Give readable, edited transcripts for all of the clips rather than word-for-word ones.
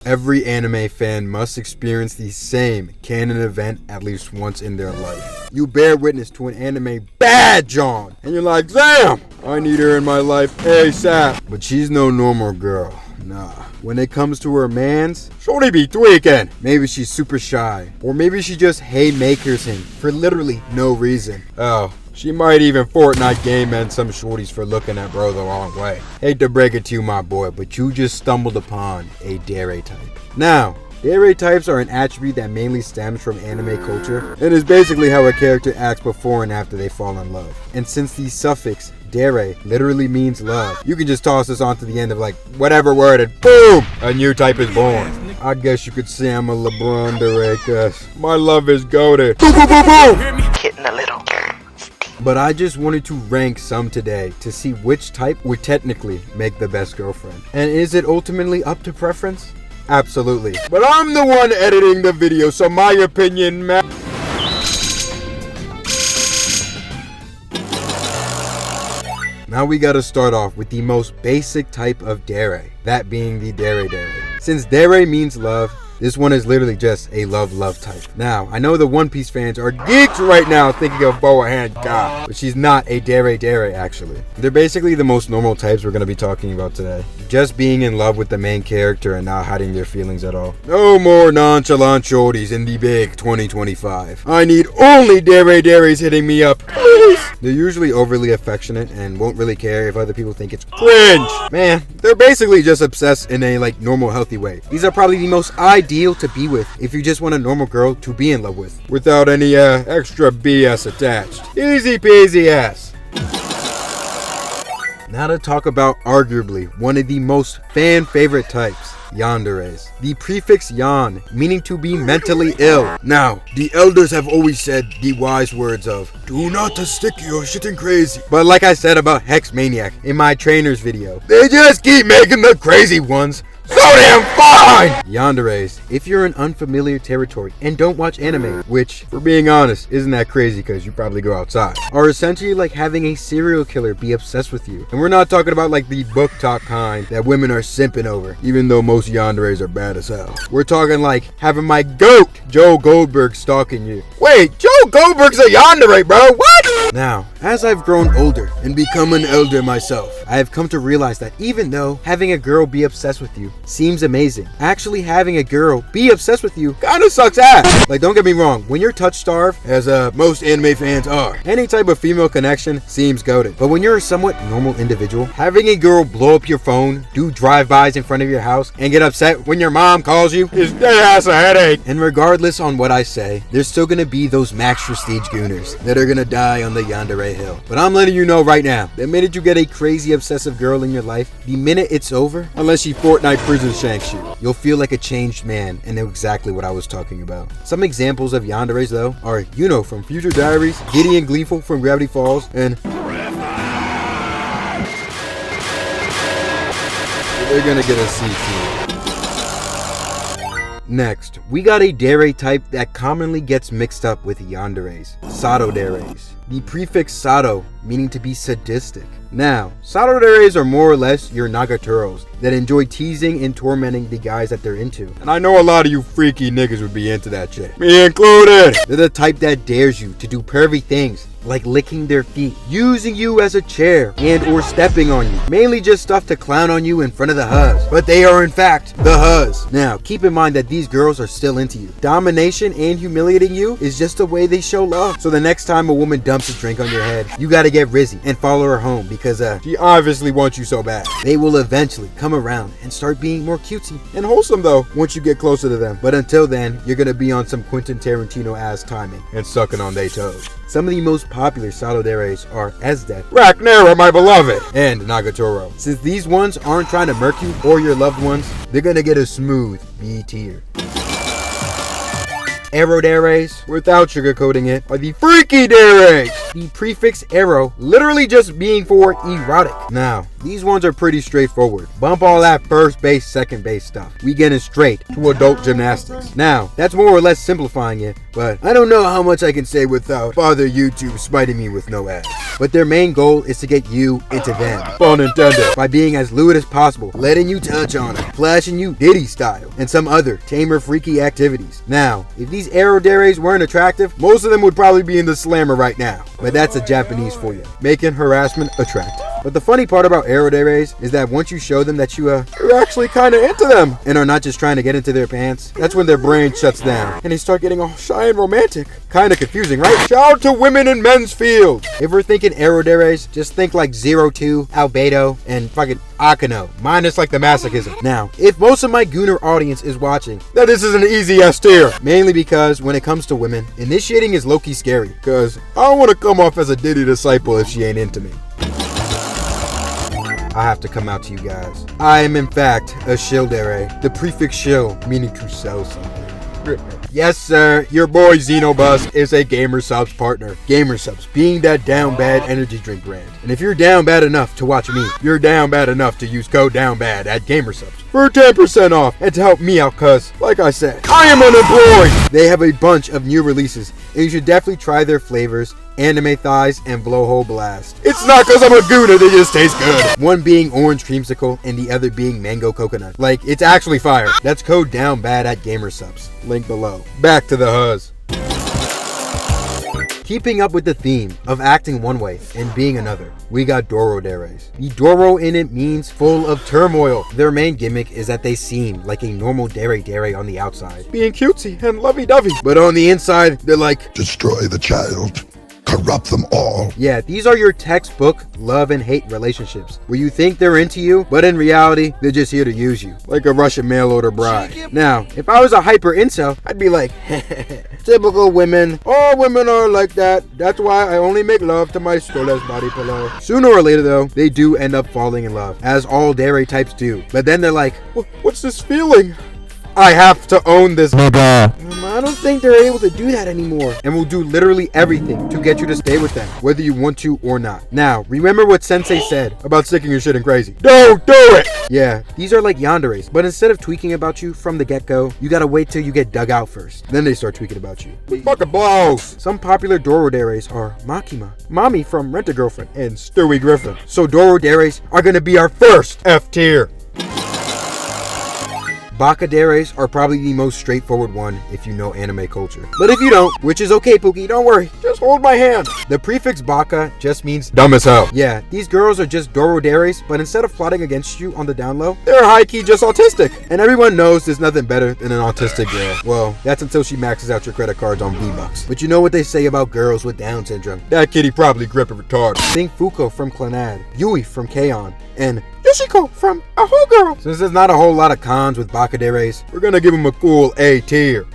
Every anime fan must experience the same canon event at least once in their life. You bear witness to an anime bad John, and you're like, damn, I need her in my life ASAP. But she's no normal girl, nah. When it comes to her mans, shorty be tweaking. Maybe she's super shy, or maybe she just haymakers him for literally no reason. Oh, she might even Fortnite game and some shorties for looking at bro the wrong way. Hate to break it to you, my boy, but you just stumbled upon a Dere type. Now, Dere types are an attribute that mainly stems from anime culture and is basically how a character acts before and after they fall in love. And since the suffix Dere literally means love, you can just toss this onto the end of like whatever word and boom, a new type is born. I guess you could say I'm a LeBron Dere, cause my love is goated. Boom, boom, boom, boom. Getting a little. But I just wanted to rank some today to see which type would technically make the best girlfriend. And is it ultimately up to preference? Absolutely. But I'm the one editing the video, so my opinion matters. Now we gotta start off with the most basic type of Dere, that being the DereDere. Since Dere means love, this one is literally just a love type. Now, I know the One Piece fans are geeks right now thinking of Boa Hancock, but she's not a DereDere actually. They're basically the most normal types we're going to be talking about today. Just being in love with the main character and not hiding their feelings at all. No more nonchalant shorties in the big 2025. I need only DereDeres hitting me up, please. They're usually overly affectionate and won't really care if other people think it's cringe. Man, they're basically just obsessed in a normal healthy way. These are probably the most ideal to be with if you just want a normal girl to be in love with without any extra BS attached. Easy peasy ass. Now to talk about arguably one of the most fan favorite types, Yanderes. The prefix yan meaning to be mentally ill. Now, the elders have always said the wise words of do not to stick your shitting crazy. But like I said about Hex Maniac in my trainers video, they just keep making the crazy ones so damn fine! Yanderes, if you're in unfamiliar territory and don't watch anime, which, for being honest, isn't that crazy because you probably go outside, are essentially like having a serial killer be obsessed with you. And we're not talking about like the book talk kind that women are simping over, even though most Yanderes are bad as hell. We're talking like having my goat, Joe Goldberg, stalking you. Wait, Joe Goldberg's a Yandere, bro, what? Now, as I've grown older and become an elder myself, I have come to realize that even though having a girl be obsessed with you seems amazing, actually having a girl be obsessed with you kinda sucks ass. Like, don't get me wrong, when you're touch starved, as most anime fans are, any type of female connection seems goated. But when you're a somewhat normal individual, having a girl blow up your phone, do drive-bys in front of your house, and get upset when your mom calls you is dead ass a headache. And regardless on what I say, there's still gonna be those max prestige gooners that are gonna die on the Yandere hill. But I'm letting you know right now, the minute you get a crazy obsessive girl in your life, the minute it's over, unless she Fortnite prison shanks you, you'll feel like a changed man and know exactly what I was talking about. Some examples of Yanderes though are Yuno from Future Diaries, Gideon Gleeful from Gravity Falls, and they're gonna get a CT. Next, we got a Dere type that commonly gets mixed up with Yanderes, Sadoderes. The prefix Sado meaning to be sadistic. Now, Sadoderes are more or less your Nagaturos that enjoy teasing and tormenting the guys that they're into. And I know a lot of you freaky niggas would be into that shit, me included. They're the type that dares you to do pervy things like licking their feet, using you as a chair, and or stepping on you. Mainly just stuff to clown on you in front of the huz. But they are in fact the huz. Now, keep in mind that these girls are still into you. Domination and humiliating you is just a way they show love. So the next time a woman dumps a drink on your head, you gotta get rizzy and follow her home because she obviously wants you so bad. They will eventually come around and start being more cutesy and wholesome though once you get closer to them. But until then, you're gonna be on some Quentin Tarantino ass timing and sucking on their toes. Some of the most popular Sadoderes are Esdet, Raknera, my beloved, and Nagatoro. Since these ones aren't trying to murk you or your loved ones, they're gonna get a smooth B tier. Eroderes, without sugarcoating it, are the freaky Deres. The prefix ero literally just being for erotic. Now, these ones are pretty straightforward. Bump all that first base, second base stuff. We getting straight to adult gymnastics. Now, that's more or less simplifying it, but I don't know how much I can say without Father YouTube spiting me with no ads. but their main goal is to get you into them. Pun intended. By being as lewd as possible, letting you touch on them, flashing you Diddy style, and some other tamer freaky activities. Now, if these Eroderes weren't attractive, most of them would probably be in the slammer right now. But that's a Japanese for you, making harassment attractive. But the funny part about Eroderes is that once you show them that you're actually kind of into them and are not just trying to get into their pants, that's when their brain shuts down and they start getting all shy and romantic. Kind of confusing, right? Shout out to women in men's fields. If we're thinking Eroderes, just think like 02, Albedo, and fucking Akano, minus like the masochism. Now, if most of my Gooner audience is watching, then this is an easy S tier. Mainly because when it comes to women, initiating is low-key scary, because I don't want to come off as a Diddy disciple if she ain't into me. I have to come out to you guys. I am in fact a Shildere, the prefix shill, meaning to sell something. Yes, sir, your boy XinoHusk is a Gamer Subs partner. Gamer Subs being that down bad energy drink brand. And if you're down bad enough to watch me, you're down bad enough to use code DOWNBAD at Gamer Subs for 10% off and to help me out, cuz, like I said, I am unemployed! They have a bunch of new releases, and you should definitely try their flavors, Anime Thighs and Blowhole Blast. It's not cause I'm a gooner, they just taste good. One being orange creamsicle and the other being mango coconut. Like, it's actually fire. That's code DOWNBAD at Gamer Subs. Link below. Back to the huzz. Keeping up with the theme of acting one way and being another, we got Doroderes. The Doro in it means full of turmoil. Their main gimmick is that they seem like a normal DereDere on the outside, being cutesy and lovey-dovey, but on the inside, they're like, destroy the child. Corrupt them all. Yeah, these are your textbook love and hate relationships where you think they're into you, but in reality, they're just here to use you, like a Russian mail order bride. Now, if I was a hyper incel, I'd be like, typical women. All women are like that. That's why I only make love to my Stoles body pillow. Sooner or later, though, they do end up falling in love, as all Dere types do. But then they're like, what's this feeling? I have to own this nigga. I don't think they're able to do that anymore, and will do literally everything to get you to stay with them, whether you want to or not. Now, remember what Sensei said about sticking your shit in crazy. Don't do it! Yeah, these are like Yanderes, but instead of tweaking about you from the get-go, you gotta wait till you get dug out first. Then they start tweaking about you. Fucking blows! Some popular Doroderes are Makima, Mommy from Rent-A-Girlfriend, and Stewie Griffin. So Doroderes are gonna be our first F tier. Bakaderes are probably the most straightforward one if you know anime culture. But if you don't, which is okay, Pookie, don't worry, just hold my hand. The prefix Baka just means dumb as hell. Yeah, these girls are just Doroderes, but instead of plotting against you on the down low, they're high-key just autistic. And everyone knows there's nothing better than an autistic girl. Well, that's until she maxes out your credit cards on V-Bucks. But you know what they say about girls with Down syndrome? That kitty probably grip a retard. Think Fuko from Clannad, Yui from K-On!, and Yoshiko from A Whole Girl. Since there's not a whole lot of cons with Bakaderes, we're gonna give them a cool A tier.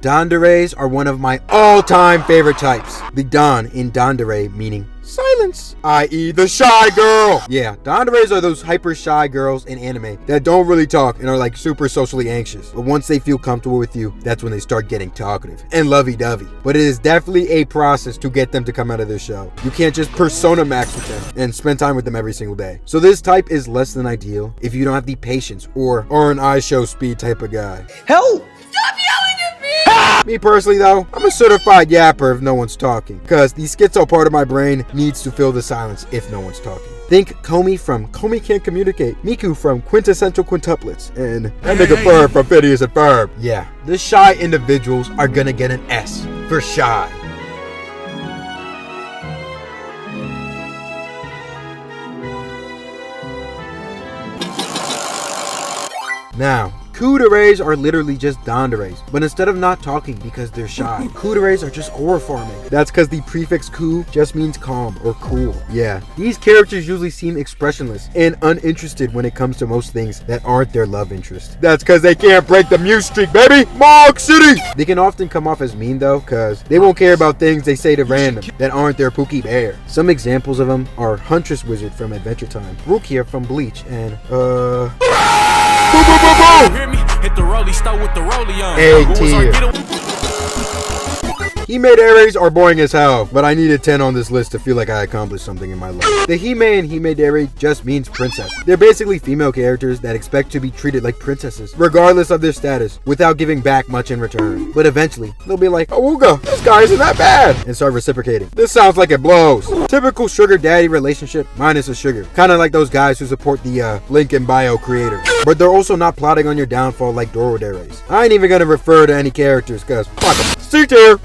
Danderes are one of my all-time favorite types. The Dan in Dandere meaning silence, i.e. the shy girl. Yeah, Danderes are those hyper shy girls in anime that don't really talk and are like super socially anxious. But once they feel comfortable with you, that's when they start getting talkative and lovey-dovey. But it is definitely a process to get them to come out of their shell. You can't just persona max with them and spend time with them every single day. So this type is less than ideal if you don't have the patience or are an eye show speed type of guy. Help! Stop yelling at me! Me personally though, I'm a certified yapper if no one's talking, because the schizo part of my brain needs to fill the silence if no one's talking. Think Komi from Komi Can't Communicate, Miku from Quintessential Quintuplets, and that nigga Ferb from Phineas and Ferb. Yeah, the shy individuals are gonna get an S for shy. Now, Kuuderes are literally just Danderes, but instead of not talking because they're shy, Kuuderes are just aura farming. That's because the prefix ku just means calm or cool. Yeah, these characters usually seem expressionless and uninterested when it comes to most things that aren't their love interest. That's because they can't break the muse streak, baby! Mog City! They can often come off as mean though, because they won't care about things they say to random that aren't their Pookie Bear. Some examples of them are Huntress Wizard from Adventure Time, Rukia from Bleach, and Boo, boo, boo, boo. Hear me? Hit the rollie, start with the rollie on. A tier. Himederes are boring as hell, but I needed 10 on this list to feel like I accomplished something in my life. The Hime and Himedere just means princess. They're basically female characters that expect to be treated like princesses, regardless of their status, without giving back much in return. But eventually, they'll be like, Awooga, this guy isn't that bad, and start reciprocating. This sounds like it blows. Typical sugar daddy relationship minus the sugar. Kind of like those guys who support the link in bio creator. But they're also not plotting on your downfall like Doroderes. I ain't even gonna refer to any characters, cause fuck them. C tier!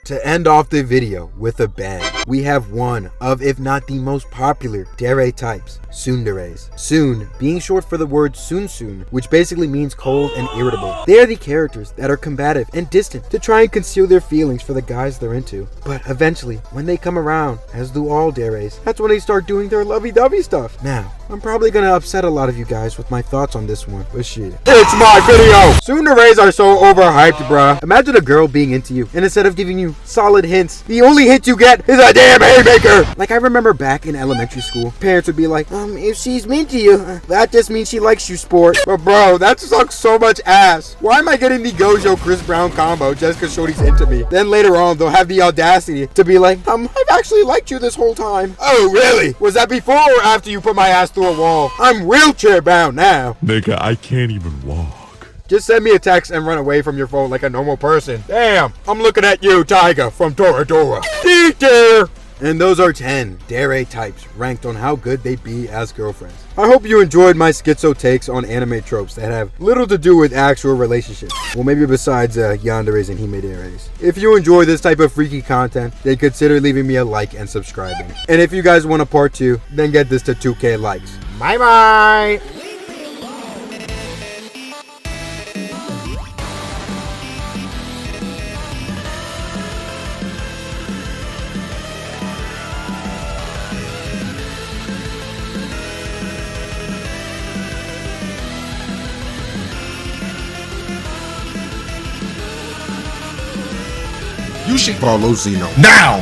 To end off the video with a bang, we have one of, if not the most popular, Dere types, Tsunderes. Tsun being short for the word Sun, which basically means cold and irritable. They are the characters that are combative and distant to try and conceal their feelings for the guys they're into. But eventually, when they come around, as do all Deres, that's when they start doing their lovey-dovey stuff. Now, I'm probably gonna upset a lot of you guys with my thoughts on this one, but shit. It's my video! Tsunderes are so overhyped, bruh. Imagine a girl being into you, and instead of giving you solid hints, the only hint you get is a damn haymaker! Like, I remember back in elementary school, parents would be like, if she's mean to you, that just means she likes you, sport. But bro, that sucks so much ass. Why am I getting the Gojo Chris Brown combo just because Shorty's into me? Then later on, they'll have the audacity to be like, I've actually liked you this whole time. Oh, really? Was that before or after you put my ass through a wall? I'm wheelchair bound now. Nigga, I can't even walk. Just send me a text and run away from your phone like a normal person. Damn, I'm looking at you, Tiger from DereDere. DereDere! And those are 10 Dere types ranked on how good they be as girlfriends. I hope you enjoyed my schizo takes on anime tropes that have little to do with actual relationships. Well, maybe besides Yanderes and Himederes. If you enjoy this type of freaky content, then consider leaving me a like and subscribing. And if you guys want a part 2, then get this to 2K likes. Bye bye! You should follow Xeno now!